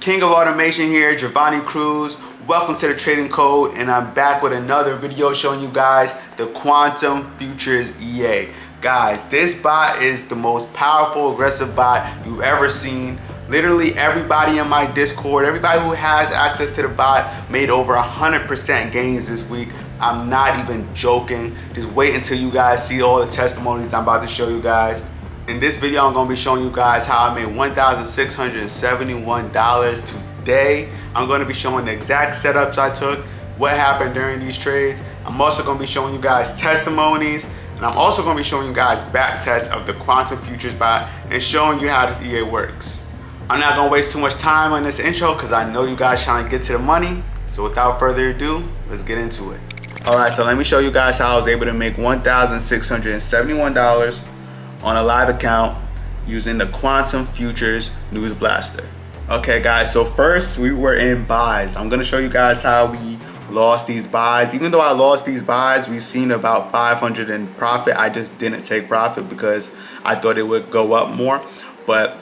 King of Automation here, Giovanni Cruz. Welcome to the Trading Code, and I'm back with another video showing you guys the Quantum Futures EA. Guys, this bot is the most powerful, aggressive bot you've ever seen. Literally everybody in my Discord, everybody who has access to the bot made over 100% gains this week. I'm not even joking. Just wait until you guys see all the testimonies I'm about to show you guys. In this video, I'm gonna be showing you guys how I made $1,671 today. I'm gonna be showing the exact setups I took, what happened during these trades. I'm also gonna be showing you guys testimonies, and I'm also gonna be showing you guys backtest of the Quantum Futures bot and showing you how this EA works. I'm not gonna waste too much time on this intro because I know you guys trying to get to the money. So without further ado, let's get into it. All right, so let me show you guys how I was able to make $1,671 on a live account using the Quantum Futures News Blaster. Okay guys, so first we were in buys. I'm gonna show you guys how we lost these buys. Even though I lost these buys, we've seen about 500 in profit. I just didn't take profit because I thought it would go up more, but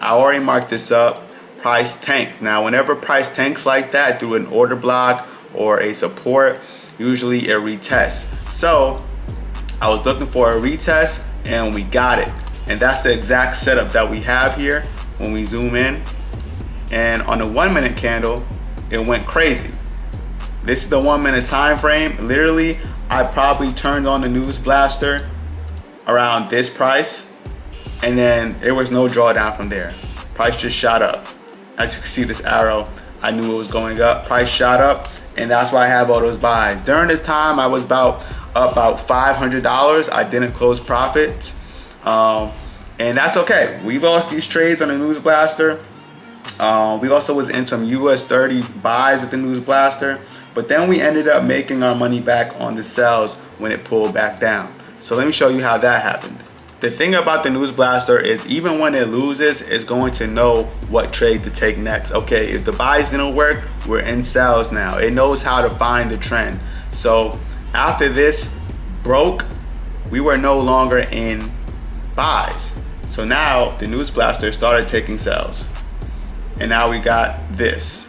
I already marked this up. Price tank. Now whenever price tanks like that through an order block or a support, usually it retests. So I was looking for a retest and we got it. And that's the exact setup that we have here when we zoom in. And on the 1 minute candle, it went crazy. This is the 1 minute time frame. Literally, I probably turned on the News Blaster around this price, and then there was no drawdown from there. Price just shot up. As you can see this arrow, I knew it was going up. Price shot up, and that's why I have all those buys. During this time, I was up about $500. I didn't close profits, and that's okay. We lost these trades on the News Blaster. We also was in some US 30 buys with the News Blaster, but then we ended up making our money back on the sells when it pulled back down. So let me show you how that happened. The thing about the News Blaster is even when it loses, it's going to know what trade to take next. Okay, if the buys didn't work, we're in sells now. It knows how to find the trend. So after this broke, we were no longer in buys. So now the News Blaster started taking sells. And now we got this.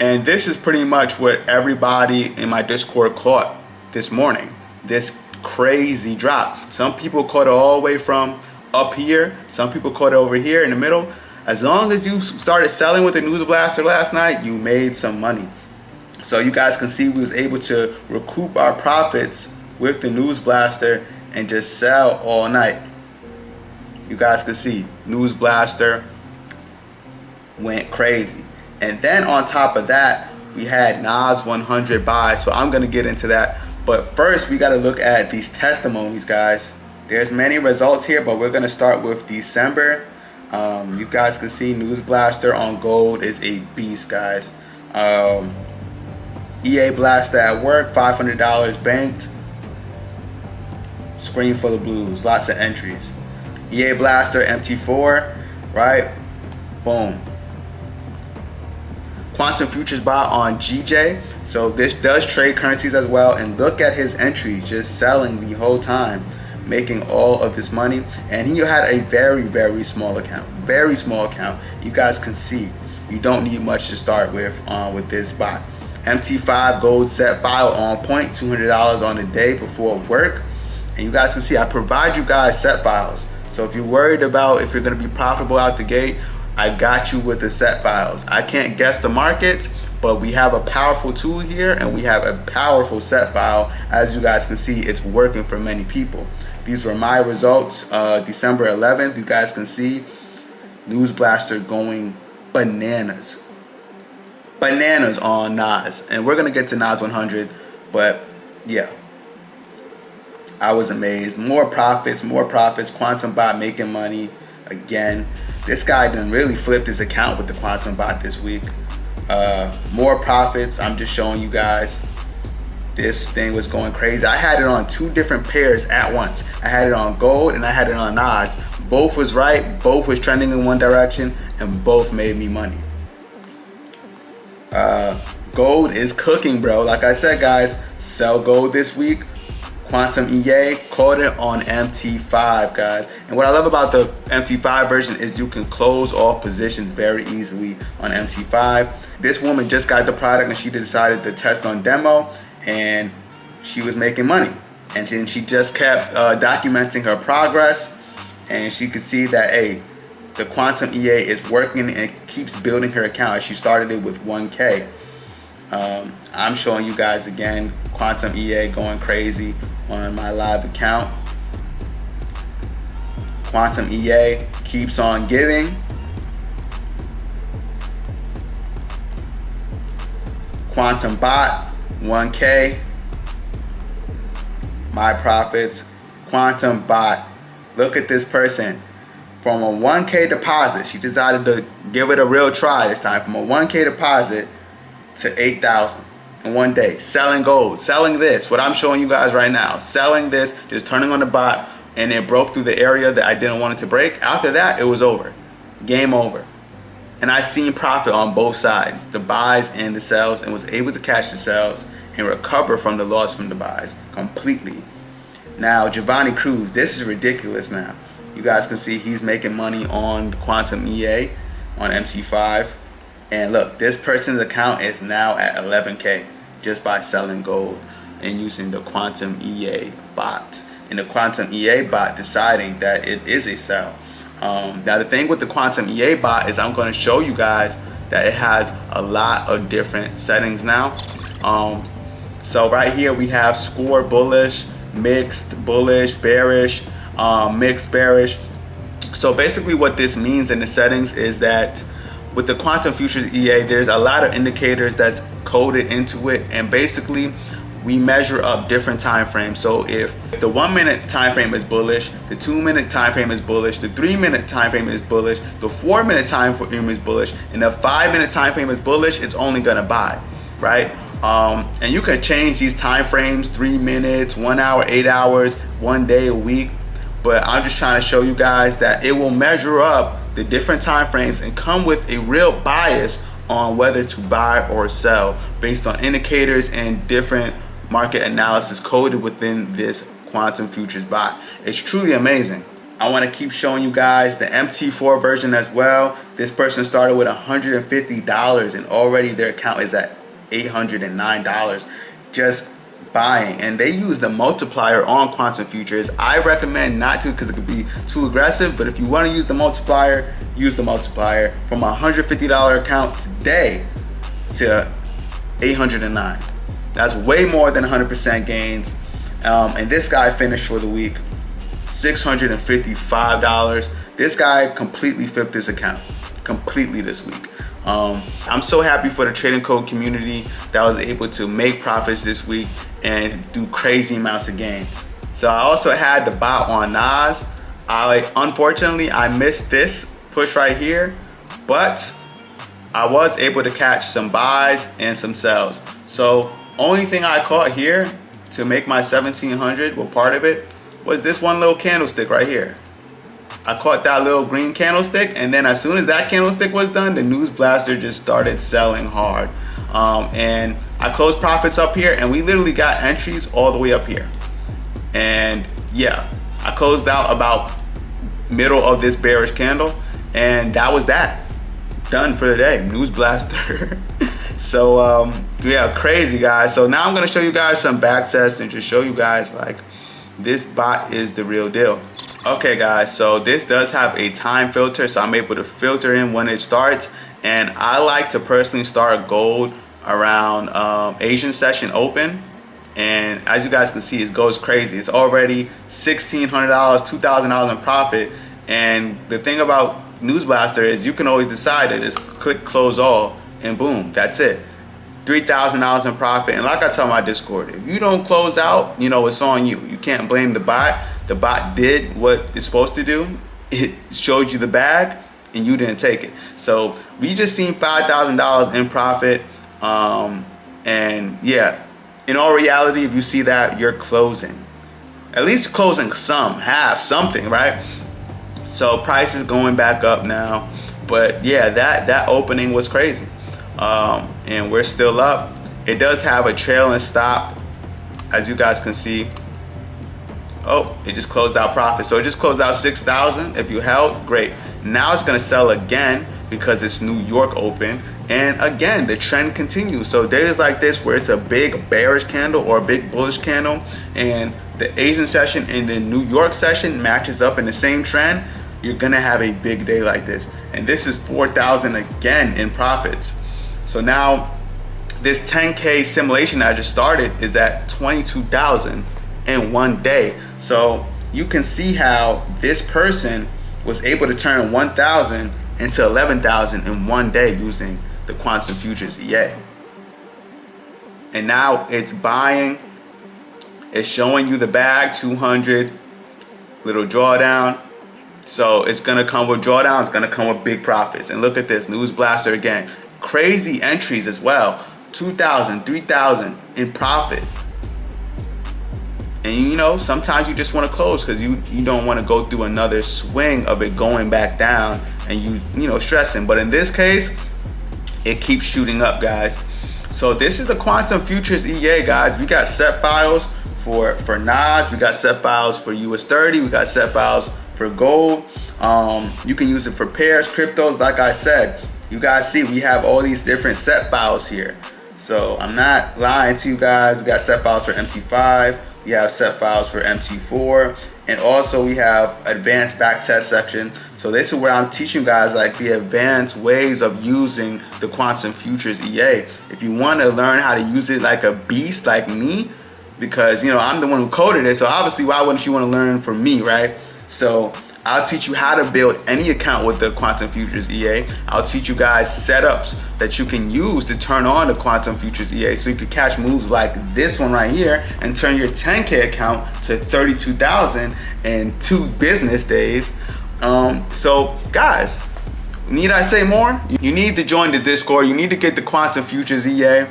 And this is pretty much what everybody in my Discord caught this morning. This crazy drop. Some people caught it all the way from up here. Some people caught it over here in the middle. As long as you started selling with the News Blaster last night, you made some money. So you guys can see we was able to recoup our profits with the News Blaster and just sell all night. You guys can see News Blaster went crazy. And then on top of that, we had Nas 100 buys. So I'm gonna get into that. But first, we gotta look at these testimonies, guys. There's many results here, but we're gonna start with December. You guys can see News Blaster on gold is a beast, guys. EA Blaster at work, $500 banked. Screen full of blues, lots of entries. EA Blaster MT4, right? Boom. Quantum Futures bot on GJ. So this does trade currencies as well, and look at his entries, just selling the whole time, making all of this money. And he had a very, very small account, very small account. You guys can see you don't need much to start with this bot. MT5 gold set file on point, $200 on the day before work. And you guys can see I provide you guys set files. So if you're worried about if you're gonna be profitable out the gate, I got you with the set files. I can't guess the markets, but we have a powerful tool here and we have a powerful set file. As you guys can see, it's working for many people. These were my results, December 11th. You guys can see News Blaster going bananas. Bananas on Nas. And we're gonna get to Nas 100, but yeah. I was amazed. More profits, Quantum bot making money again. This guy done really flipped his account with the Quantum bot this week. More profits. I'm just showing you guys. This thing was going crazy. I had it on two different pairs at once. I had it on gold and I had it on Nas. Both was right, both was trending in one direction, and both made me money. Gold is cooking, bro. Like I said, guys, sell gold this week. Quantum EA called it on MT5, guys. And what I love about the MT5 version is you can close all positions very easily on MT5. This woman just got the product and she decided to test on demo, and she was making money. And then she just kept documenting her progress, and she could see that, hey, the Quantum EA is working and it keeps building her account. She started it with 1K. I'm showing you guys again Quantum EA going crazy on my live account. Quantum EA keeps on giving. Quantum Bot 1K. My profits. Quantum Bot. Look at this person. From a 1K deposit, she decided to give it a real try this time. From a 1K deposit to 8,000 in one day. Selling gold, selling this, what I'm showing you guys right now. Selling this, just turning on the bot, and it broke through the area that I didn't want it to break. After that, it was over. Game over. And I seen profit on both sides, the buys and the sells, and was able to catch the sells and recover from the loss from the buys completely. Now, Giovanni Cruz, this is ridiculous now. You guys can see he's making money on Quantum EA on MT5. And look, this person's account is now at 11K just by selling gold and using the Quantum EA bot. And the Quantum EA bot deciding that it is a sell. Now the thing with the Quantum EA bot is I'm going to show you guys that it has a lot of different settings now. So right here we have score bullish, mixed bullish, bearish, mixed bearish. So basically what this means in the settings is that with the Quantum Futures EA, there's a lot of indicators that's coded into it, and basically we measure up different time frames. So if the 1 minute time frame is bullish, the 2 minute time frame is bullish, the 3 minute time frame is bullish, the 4 minute time frame is bullish, and the 5 minute time frame is bullish, it's only gonna buy, right? And you can change these time frames, 3 minutes, 1 hour, 8 hours, 1 day, a week. But I'm just trying to show you guys that it will measure up the different time frames and come with a real bias on whether to buy or sell based on indicators and different market analysis coded within this Quantum Futures bot. It's truly amazing. I want to keep showing you guys the MT4 version as well. This person started with $150 and already their account is at $809 just buying, and they use the multiplier on Quantum Futures. I recommend not to because it could be too aggressive, but if you want to use the multiplier, use the multiplier. From a $150 account today to $809. That's way more than 100% gains. And this guy finished for the week $655. This guy completely flipped his account completely this week. I'm so happy for the trading code community that was able to make profits this week and do crazy amounts of gains. So I also had the bot on Nas. Unfortunately, I missed this push right here, but I was able to catch some buys and some sells. So only thing I caught here to make my 1700, well, part of it was this one little candlestick right here. I caught that little green candlestick, and then as soon as that candlestick was done, the news blaster just started selling hard. And I closed profits up here, and we literally got entries all the way up here. And yeah, I closed out about middle of this bearish candle, and that was that. Done for the day, news blaster. So yeah, crazy guys. So now I'm gonna show you guys some back tests and just show you guys like this bot is the real deal. Okay guys, so this does have a time filter, so I'm able to filter in when it starts, and I like to personally start gold around Asian session open. And as you guys can see, it goes crazy. It's already $1,600, $2,000 in profit. And the thing about News Blaster is you can always decide to just click close all and boom, that's it. $3,000 in profit. And like I tell my Discord, if you don't close out, you know, it's on you. You can't blame the bot. The bot did what it's supposed to do. It showed you the bag and you didn't take it. So we just seen $5,000 in profit. And yeah, in all reality, if you see that, you're closing. At least closing some, half, something, right? So price is going back up now. But yeah, that opening was crazy. And we're still up. It does have a trail and stop, as you guys can see. Oh, it just closed out profit. So it just closed out 6,000. If you held, great. Now it's gonna sell again because it's New York open. And again, the trend continues. So days like this where it's a big bearish candle or a big bullish candle and the Asian session and the New York session matches up in the same trend, you're gonna have a big day like this. And this is 4,000 again in profits. So now this 10K simulation I just started is at 22,000 in one day. So you can see how this person was able to turn 1,000 into 11,000 in one day using the Quantum Futures EA. And now it's buying, it's showing you the bag, 200, little drawdown. So it's gonna come with drawdown, it's gonna come with big profits. And look at this, News Blaster again. Crazy entries as well, 2,000, 3,000 in profit. And you know, sometimes you just want to close because you don't want to go through another swing of it going back down and you know stressing. But in this case, it keeps shooting up, guys. So this is the Quantum Futures EA, guys. We got set files for NAS, we got set files for US 30, we got set files for gold. You can use it for pairs, cryptos. Like I said, you guys see we have all these different set files here. So I'm not lying to you guys. We got set files for MT5. We have set files for MT4, and also we have advanced backtest section. So this is where I'm teaching you guys like the advanced ways of using the Quantum Futures EA. If you want to learn how to use it like a beast like me, because you know I'm the one who coded it, so obviously why wouldn't you want to learn from me, right? So I'll teach you how to build any account with the Quantum Futures EA. I'll teach you guys setups that you can use to turn on the Quantum Futures EA so you can catch moves like this one right here and turn your 10K account to 32,000 in 2 business days. So guys, need I say more? You need to join the Discord. You need to get the Quantum Futures EA.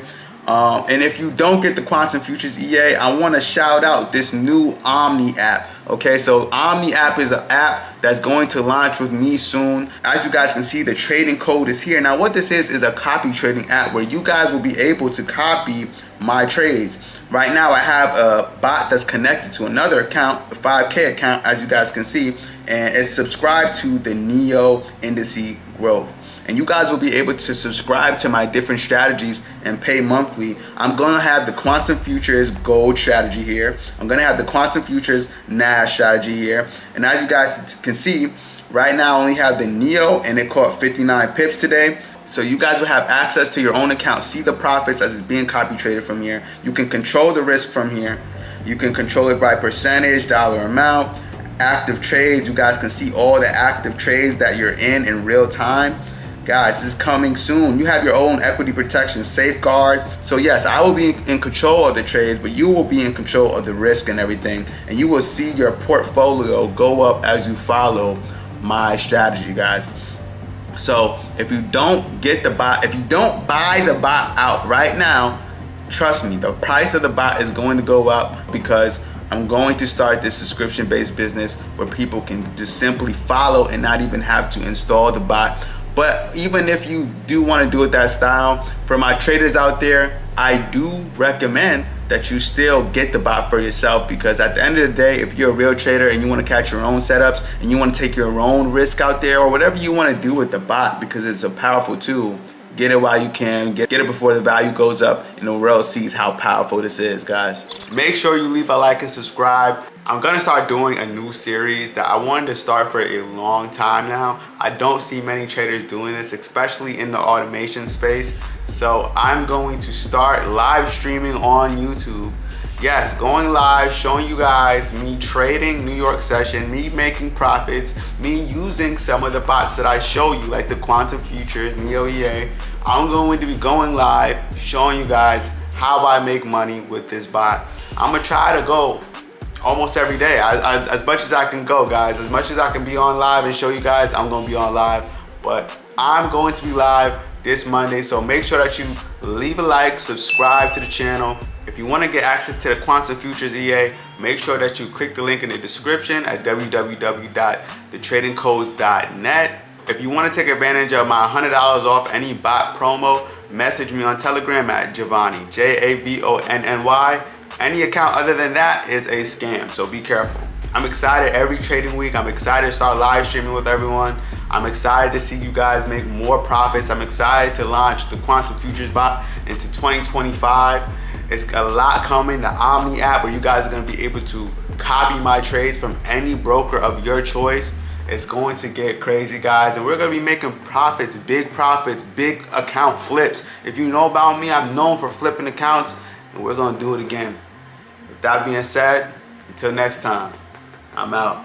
And if you don't get the Quantum Futures EA, I want to shout out this new Omni app. Okay, so Omni app is an app that's going to launch with me soon. As you guys can see, the trading code is here. Now what this is a copy trading app where you guys will be able to copy my trades. Right now I have a bot that's connected to another account, a 5K account, as you guys can see, and it's subscribed to the Neo Indices Growth. And you guys will be able to subscribe to my different strategies and pay monthly. I'm gonna have the Quantum Futures Gold strategy here. I'm gonna have the Quantum Futures NAS strategy here. And as you guys can see, right now I only have the Neo and it caught 59 pips today. So you guys will have access to your own account, see the profits as it's being copy traded from here. You can control the risk from here. You can control it by percentage, dollar amount, active trades. You guys can see all the active trades that you're in real time. Guys, this is coming soon. You have your own equity protection safeguard. So yes, I will be in control of the trades, but you will be in control of the risk and everything. And you will see your portfolio go up as you follow my strategy, guys. So if you don't get the bot, if you don't buy the bot out right now, trust me, the price of the bot is going to go up because I'm going to start this subscription-based business where people can just simply follow and not even have to install the bot. But even if you do want to do it that style, for my traders out there, I do recommend that you still get the bot for yourself, because at the end of the day, if you're a real trader and you want to catch your own setups and you want to take your own risk out there or whatever you want to do with the bot, because it's a powerful tool, get it while you can, get it before the value goes up and the world sees how powerful this is, guys. Make sure you leave a like and subscribe. I'm gonna start doing a new series that I wanted to start for a long time now. I don't see many traders doing this, especially in the automation space. So I'm going to start live streaming on YouTube. Yes, going live, showing you guys me trading New York session, me making profits, me using some of the bots that I show you, like the Quantum Futures, Neo EA. I'm going to be going live, showing you guys how I make money with this bot. I'm gonna try to go almost every day, as much as I can go, guys. As much as I can be on live and show you guys, I'm gonna be on live. But I'm going to be live this Monday, so make sure that you leave a like, subscribe to the channel. If you want to get access to the Quantum Futures EA, make sure that you click the link in the description at www.thetradingcodes.net. If you want to take advantage of my $100 off any bot promo, message me on Telegram at Javonny, Javonny. Any account other than that is a scam, so be careful. I'm excited every trading week. I'm excited to start live streaming with everyone. I'm excited to see you guys make more profits. I'm excited to launch the Quantum Futures bot into 2025. It's a lot coming. The Omni app, where you guys are going to be able to copy my trades from any broker of your choice. It's going to get crazy, guys, and we're going to be making profits, big account flips. If you know about me, I'm known for flipping accounts, and we're going to do it again. With that being said, until next time, I'm out.